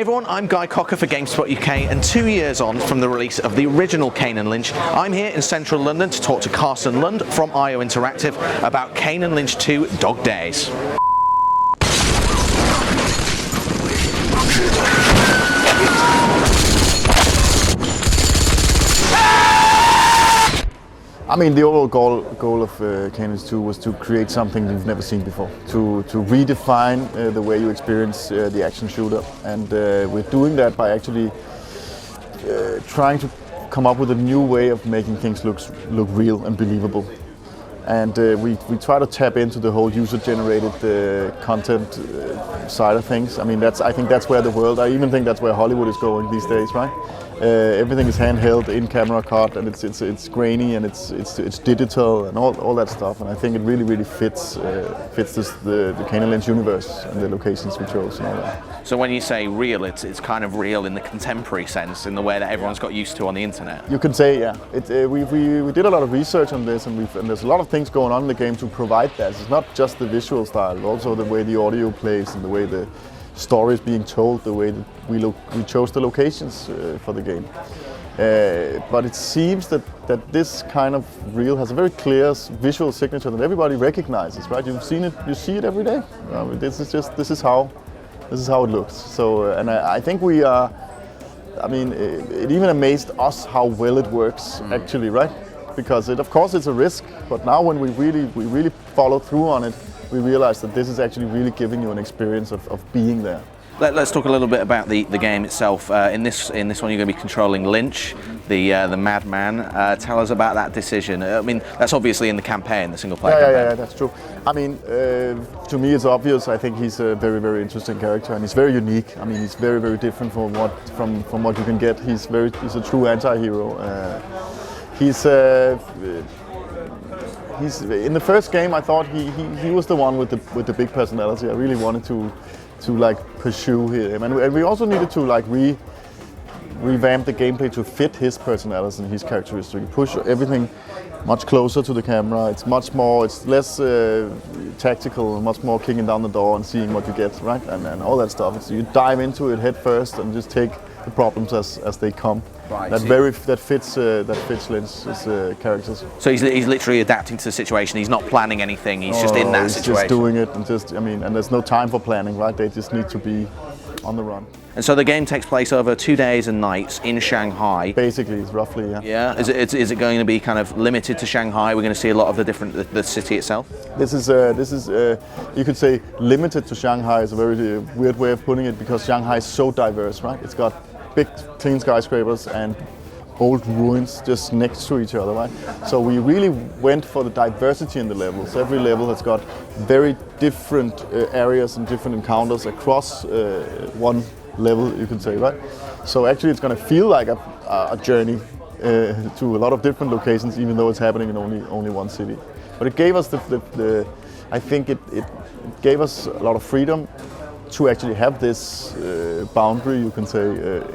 Hey everyone, I'm Guy Cocker for GameSpot UK, and 2 years on from the release of the original Kane and Lynch, I'm here in central London to talk to Karsten Lund from IO Interactive about Kane and Lynch 2 Dog Days. I mean, the overall goal of Kane and Lynch 2 was to create something you've never seen before, to redefine the way you experience the action shooter, and we're doing that by actually trying to come up with a new way of making things look real and believable. And we try to tap into the whole user-generated content side of things. I mean, I think that's where the world, I even think that's where Hollywood is going these days, right? Everything is handheld, in-camera cut, and it's grainy and it's digital and all that stuff. And I think it really fits the Kane and Lynch universe and the locations we chose and all that. So when you say real, it's kind of real in the contemporary sense, in the way that everyone's got used to on the internet. You can say, yeah. We did a lot of research on this, and there's a lot of things going on in the game to provide that. It's not just the visual style, also the way the audio plays and the way the story is being told, the way that we chose the locations for the game. But it seems that this kind of reel has a very clear visual signature that everybody recognizes, right? You've seen it, you see it every day. This is how it looks. So, and I think we are. I mean, it even amazed us how well it works actually, right? Because of course it's a risk, but now when we really follow through on it, we realize that this is actually really giving you an experience of being there. Let's talk a little bit about the game itself. In this one, you're going to be controlling Lynch, the madman. Tell us about that decision. I mean, that's obviously in the campaign, the single player campaign. Yeah, that's true. I mean, to me, it's obvious. I think he's a very interesting character, and he's very unique. I mean, he's very different from what you can get. He's a true anti-hero. He's in the first game. I thought he was the one with the big personality. I really wanted to like pursue him, and we also needed to like revamp the gameplay to fit his personality and his characteristics. Push everything much closer to the camera. It's less tactical, much more kicking down the door and seeing what you get, right? And all that stuff. You dive into it head first and just take the problems as they come. Right. That fits Lynch's characters. So he's literally adapting to the situation. He's not planning anything. He's just in that situation. He's just doing it, and there's no time for planning, right? They just need to be on the run. And so the game takes place over 2 days and nights in Shanghai. Basically, it's roughly, yeah. Yeah. Is it going to be kind of limited to Shanghai? We're going to see a lot of the city itself. This is you could say limited to Shanghai is a very weird way of putting it, because Shanghai is so diverse, right? It's got big clean skyscrapers and old ruins just next to each other, right? So we really went for the diversity in the levels. Every level has got very different areas and different encounters across one level, you can say, right? So actually it's going to feel like a journey to a lot of different locations, even though it's happening in only one city. But it gave us I think it gave us a lot of freedom to actually have this boundary, you can say,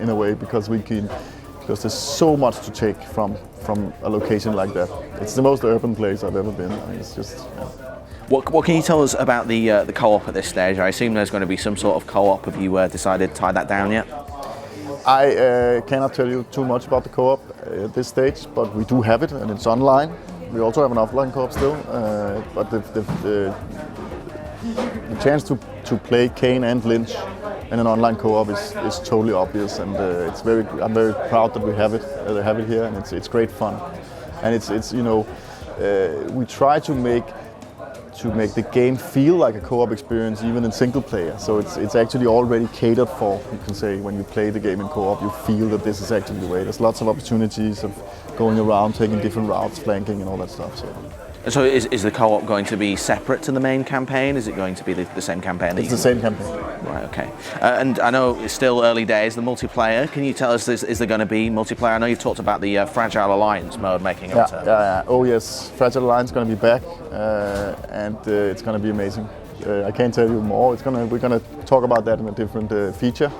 in a way, because there's so much to take from a location like that. It's the most urban place I've ever been. I mean, it's just. Yeah. What can you tell us about the co-op at this stage? I assume there's going to be some sort of co-op. Have you decided to tie that down yet? I cannot tell you too much about the co-op at this stage, but we do have it, and it's online. We also have an offline co-op still, but the chance to play Kane and Lynch in an online co-op is totally obvious, and I'm very proud that we have it here, and it's great fun, and it's we try to make the game feel like a co-op experience even in single player. So it's actually already catered for, you can say. When you play the game in co-op, you feel that this is actually the way. There's lots of opportunities of going around, taking different routes, flanking and all that stuff. So is the co-op going to be separate to the main campaign? Is it going to be the same campaign? It's the same campaign. Right, okay. And I know it's still early days, the multiplayer. Can you tell us, is there going to be multiplayer? I know you've talked about the Fragile Alliance mode making a return. Yeah. Oh yes, Fragile Alliance is going to be back, and it's going to be amazing. I can't tell you more. We're going to talk about that in a different feature,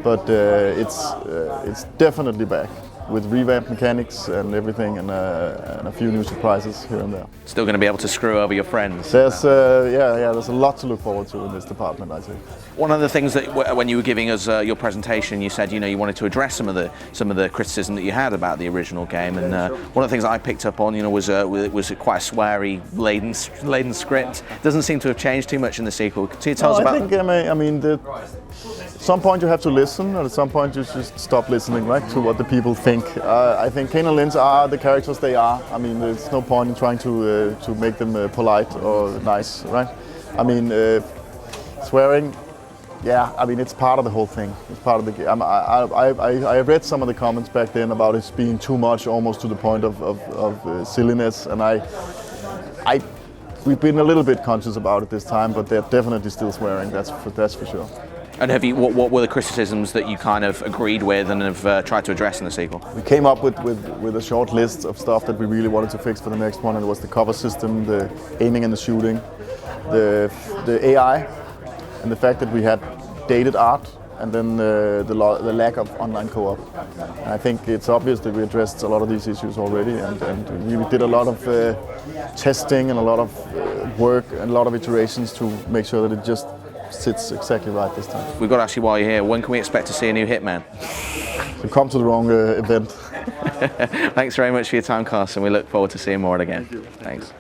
but it's definitely back. with revamped mechanics and everything, and a few new surprises here and there. Still going to be able to screw over your friends. There's there's a lot to look forward to in this department, I think. One of the things that when you were giving us your presentation, you said you wanted to address some of the criticism that you had about the original game, and one of the things that I picked up on was quite a sweary laden script. Doesn't seem to have changed too much in the sequel. Can you tell us about? I mean, at some point you have to listen, and at some point you just stop listening, right, to what the people think. I think Kane and Lynch are the characters they are. I mean, there's no point in trying to make them polite or nice, right? I mean, swearing. Yeah, I mean, it's part of the whole thing. It's part of the game. I read some of the comments back then about it being too much, almost to the point of silliness, and we've been a little bit conscious about it this time, but they're definitely still swearing. That's for sure. And what were the criticisms that you kind of agreed with and have tried to address in the sequel? We came up with a short list of stuff that we really wanted to fix for the next one, and it was the cover system, the aiming and the shooting, the AI, and the fact that we had dated art, and then the lack of online co-op. And I think it's obvious that we addressed a lot of these issues already, and we did a lot of testing and a lot of work and a lot of iterations to make sure that it just sits exactly right this time. We've got to ask you while you're here, when can we expect to see a new Hitman? You've come to the wrong event. Thanks very much for your time, Karsten. We look forward to seeing more again. Thank you. Thanks.